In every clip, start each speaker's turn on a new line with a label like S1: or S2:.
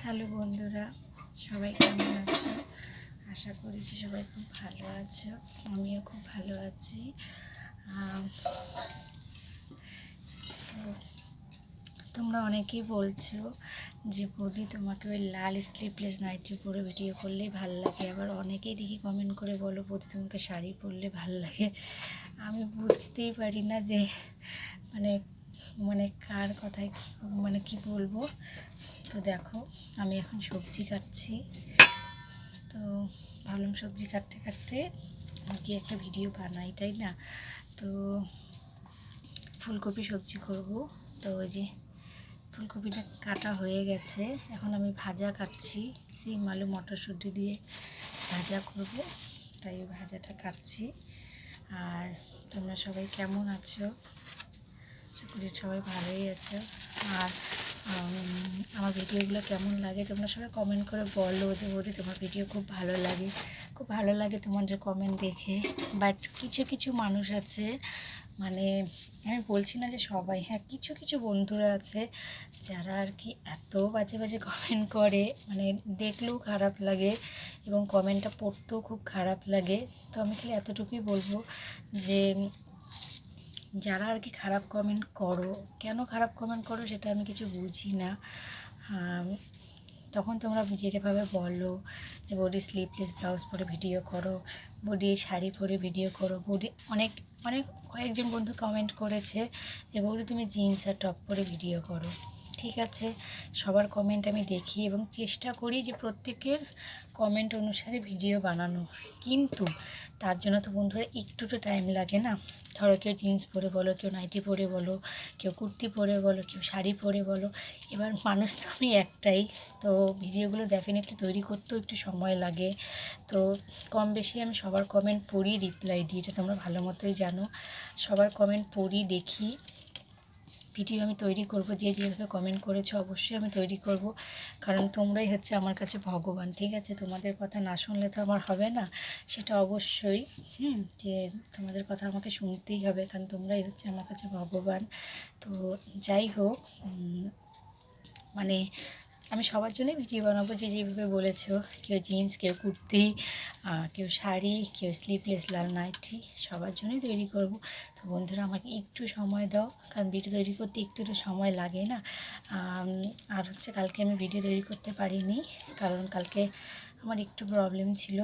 S1: Hello বন্ধুরা, সবাই কেমন আছো? আশা করি যে সবাই খুব ভালো আছো। আমিও খুব ভালো আছি। তোমরা অনেকেই বলছো যে বৌদি তোমাকে ওই লাল স্লিভলেস নাইটি পরে ভিডিও করলেই ভালো লাগে। আবার অনেকেই দেখি কমেন্ট করে বলো বৌদি তোমাকে শাড়ি পরলে ভালো লাগে। আমি বুঝতেই পারি না যে মানে মানে কার কথায় কি বলবো। তো দেখো, আমি এখন সবজি কাটছি। তো ভাবলাম সবজি কাটতে কাটতে আর কি একটা ভিডিও বানাই, তাই না? তো ফুলকপি সবজি করব। তো ওই যে ফুলকপিটা কাটা হয়ে গেছে, এখন আমি ভাজা কাটছি। সিম আলু মটরশুঁটি দিয়ে ভাজা করব, তাই ওই ভাজাটা কাটছি। আর তোমরা সবাই কেমন আছো? সবাই ভালোই আছো। আর আমার ভিডিওগুলো কেমন লাগে তোমরা সবাই কমেন্ট করে বলো যে বৌদি তোমার ভিডিও খুব ভালো লাগে। খুব ভালো লাগে তোমাদের কমেন্ট দেখে। বাট কিছু কিছু মানুষ আছে, মানে আমি বলছি না যে সবাই, হ্যাঁ কিছু কিছু বন্ধুরা আছে যারা আর কি এত বাজে বাজে কমেন্ট করে, মানে দেখলেও খারাপ লাগে এবং কমেন্টটা পড়তেও খুব খারাপ লাগে। তো আমি খালি এতটুকুই বলবো যে যারা আর কি খারাপ কমেন্ট করো, কেন খারাপ কমেন্ট করো সেটা আমি কিছু বুঝি না। তখন তোমরা যেভাবে বলো যে বডি স্লিভলেস ব্লাউজ পরে ভিডিও করো, বডি শাড়ি পরে ভিডিও করো, বডি অনেক অনেক কয়েকজন বন্ধু কমেন্ট করেছে যে বৌদি তুমি জিন্স আর টপ পরে ভিডিও করো। ঠিক আছে, সবার কমেন্ট আমি দেখি এবং চেষ্টা করি যে প্রত্যেকের কমেন্ট অনুসারে ভিডিও বানানো। কিন্তু তার জন্য তো বন্ধুরা একটু তো টাইম লাগে না। ধরো কেউ জিন্স পরে বলো, কেউ নাইটি পরে বলো, কেউ কুর্তি পরে বলো, কেউ শাড়ি পরে বলো। এবার মানুষ তো আমি একটাই, তো ভিডিওগুলো ডেফিনেটলি তৈরি করতেও একটু সময় লাগে। তো কম বেশি আমি সবার কমেন্ট পড়ি, রিপ্লাই দিই, এটা তোমরা ভালো মতোই জানো। সবার কমেন্ট পড়ি, দেখি, ভিডিও আমি তৈরি করব। যে যেভাবে কমেন্ট করেছো অবশ্যই আমি তৈরি করব, কারণ তোমরাই হচ্ছে আমার কাছে ভগবান। ঠিক আছে, তোমাদের কথা না শুনলে তো আমার হবে না, সেটা অবশ্যই। যে তোমাদের কথা আমাকে শুনতেই হবে, কারণ তোমরাই হচ্ছে আমার কাছে ভগবান। তো যাই হোক, মানে আমি সবার জন্যই ভিডিও বানাবো যে যেভাবে বলেছো। কেউ জিন্স, কেউ কুর্তি, কেউ শাড়ি, কেউ স্লিভলেস লাল নাইটি, সবার জন্যই তৈরি করব। তো বন্ধুরা আমাকে একটু সময় দাও, কারণ ভিডিও তৈরি করতে একটু তো সময় লাগে না। আর হচ্ছে কালকে আমি ভিডিও তৈরি করতে পারিনি, কারণ কালকে আমার একটু প্রবলেম ছিল।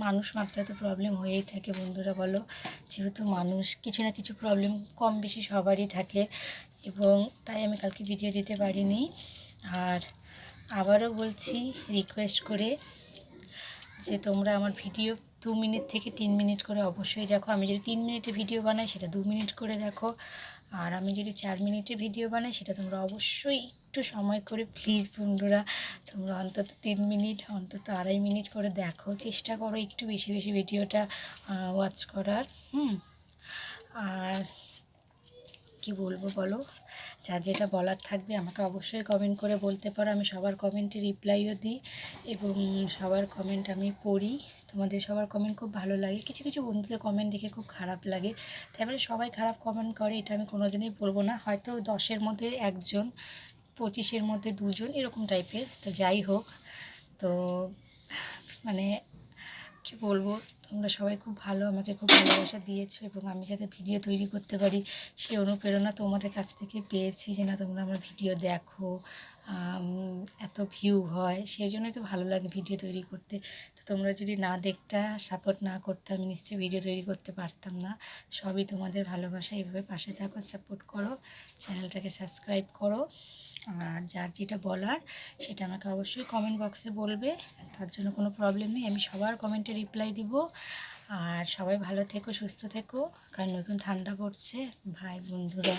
S1: মানুষ মাত্রায় তো প্রবলেম হয়েই থাকে বন্ধুরা, বলো। যেহেতু মানুষ, কিছু না কিছু প্রবলেম কম বেশি সবারই থাকে, এবং তাই আমি কালকে ভিডিও দিতে পারিনি। আর আবারও বলছি রিকোয়েস্ট করে যে তোমরা আমার ভিডিও 2 মিনিট থেকে 3 মিনিট করে অবশ্যই দেখো। আমি যদি 3 মিনিটে ভিডিও বানাই সেটা 2 মিনিট করে দেখো, আর আমি যদি 4 মিনিটে ভিডিও বানাই সেটা তোমরা অবশ্যই একটু সময় করে, প্লিজ বন্ধুরা তোমরা অন্তত 3 মিনিট, অন্তত 2.5 মিনিট করে দেখো। চেষ্টা করো একটু বেশি বেশি ভিডিওটা ওয়াচ করার। আর কি বলবো বলো, যার যেটা বলার থাকবে আমাকে অবশ্যই কমেন্ট করে বলতে পারো। আমি সবার কমেন্টে রিপ্লাইও দিই এবং সবার কমেন্ট আমি পড়ি। তোমাদের সবার কমেন্ট খুব ভালো লাগে। কিছু কিছু বন্ধুদের কমেন্ট দেখে খুব খারাপ লাগে, তাই বলে সবাই খারাপ কমেন্ট করে এটা আমি কোনোদিনই বলবো না। হয়তো 10-এর মধ্যে 1জন, 25-এর মধ্যে 2জন, এরকম টাইপের। তো যাই হোক, তো মানে কী বলবো, তোমরা সবাই খুব ভালো, আমাকে খুব ভালোবাসা দিয়েছো এবং আমি যাতে ভিডিও তৈরি করতে পারি সেই অনুপ্রেরণা তোমাদের কাছ থেকে পেয়েছি, যে না তোমরা আমার ভিডিও দেখো, এত ভিউ হয়, সেই জন্যই তো ভালো লাগে ভিডিও তৈরি করতে। তো তোমরা যদি না দেখতে, সাপোর্ট না করতে, আমি নিশ্চয়ই ভিডিও তৈরি করতে পারতাম না। সবই তোমাদের ভালোবাসা, এইভাবে পাশে থাকো, সাপোর্ট করো, চ্যানেলটাকে সাবস্ক্রাইব করো। আর যার যেটা বলার সেটা আমাকে অবশ্যই কমেন্ট বক্সে বলবে, তার জন্য কোনো প্রবলেম নেই, আমি সবার কমেন্টে রিপ্লাই দিব। আর সবাই ভালো থেকো, সুস্থ থেকো, কারণ নতুন ঠান্ডা পড়ছে ভাই বন্ধুরা।